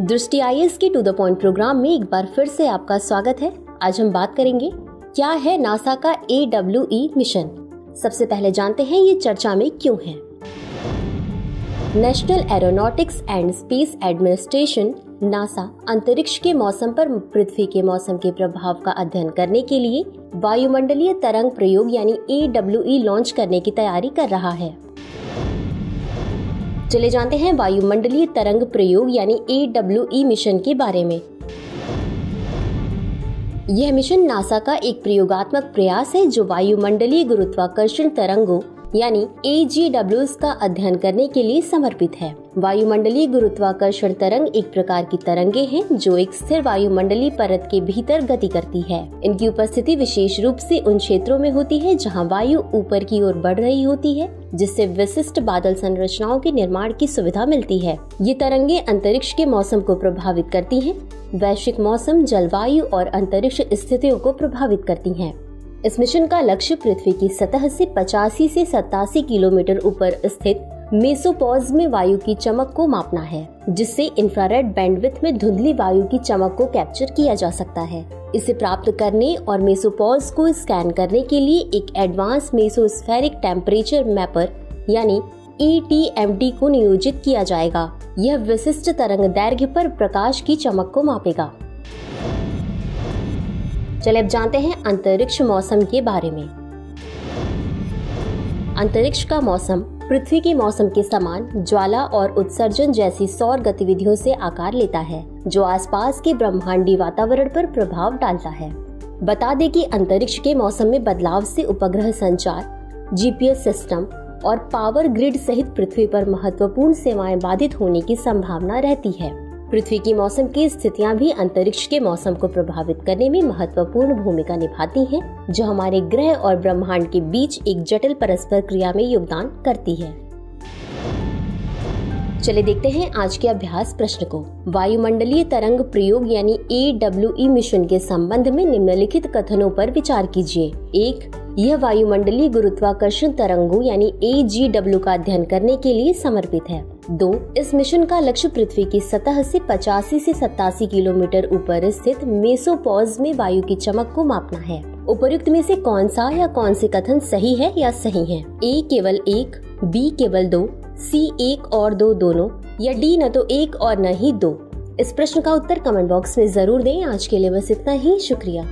दृष्टि IAS के to the point programme में एक बार फिर से आपका स्वागत है। आज हम बात करेंगे क्या है नासा का AWE मिशन। सबसे पहले जानते हैं ये चर्चा में क्यों है। National aeronautics and space administration NASA अंतरिक्ष के मौसम पर पृथ्वी के मौसम के प्रभाव का अध्ययन करने के लिए वायुमंडलीय तरंग प्रयोग यानी AWE लॉन्च करने की तैयारी कर रहा है। चले जानते हैं वायुमंडलीय तरंग प्रयोग यानी AWE मिशन के बारे में। यह मिशन नासा का एक प्रयोगात्मक प्रयास है जो वायुमंडलीय गुरुत्वाकर्षण तरंगों यानी AGWs का अध्ययन करने के लिए समर्पित है। वायुमंडलीय गुरुत्वाकर्षण तरंग एक प्रकार की तरंगे हैं जो एक स्थिर वायुमंडलीय परत के भीतर गति करती है। इनकी उपस्थिति विशेष रूप से उन क्षेत्रों में होती है जहां वायु ऊपर की ओर बढ़ रही होती है, जिससे विशिष्ट बादल संरचनाओं के निर्माण की सुविधा मिलती है। ये तरंगे अंतरिक्ष के मौसम को प्रभावित करती हैं, वैश्विक मौसम, जलवायु और अंतरिक्ष स्थितियों को प्रभावित करती हैं। इस मिशन का लक्ष्य पृथ्वी की सतह से 85 से 87 किलोमीटर ऊपर स्थित मेसोपॉज में वायु की चमक को मापना है, जिससे इंफ्रारेड बैंडविड्थ में धुंधली वायु की चमक को कैप्चर किया जा सकता है। इसे प्राप्त करने और मेसोपॉज को स्कैन करने के लिए एक एडवांस मेसोस्फेरिक टेम्परेचर मैपर यानी ETMT को नियोजित किया जाएगा। यह विशिष्ट तरंग दैर्घ्य पर प्रकाश की चमक को मापेगा। चलिए अब जानते हैं अंतरिक्ष मौसम के बारे में। अंतरिक्ष का मौसम पृथ्वी के मौसम के समान ज्वाला और उत्सर्जन जैसी सौर गतिविधियों से आकार लेता है, जो आसपास के ब्रह्मांडीय वातावरण पर प्रभाव डालता है। बता दें कि अंतरिक्ष के मौसम में बदलाव से उपग्रह संचार, GPS सिस्टम और पावर ग्रिड सहित पृथ्वी पर महत्वपूर्ण सेवाएं बाधित होने की संभावना रहती है। पृथ्वी की मौसम की स्थितियां भी अंतरिक्ष के मौसम को प्रभावित करने में महत्वपूर्ण भूमिका निभाती हैं, जो हमारे ग्रह और ब्रह्मांड के बीच एक जटिल परस्पर क्रिया में योगदान करती है। चलिए देखते हैं आज के अभ्यास प्रश्न को। वायुमंडलीय तरंग प्रयोग यानी AWE मिशन के संबंध में निम्नलिखित कथनों पर विचार कीजिए। 1. यह वायुमंडलीय गुरुत्वाकर्षण तरंगों यानी AGW का अध्ययन करने के लिए समर्पित है। 2. इस मिशन का लक्ष्य पृथ्वी की सतह से 85 से 87 किलोमीटर ऊपर स्थित मेसोपॉज में वायु की चमक को मापना है। उपर्युक्त में से कौन सा या कौन से कथन सही है या सही है? A केवल 1, B केवल 2, C 1 और 2 दोनों, या D न तो 1 और न ही 2? इस प्रश्न का उत्तर कमेंट बॉक्स में जरूर दें। आज के लिए बस इतना ही। शुक्रिया।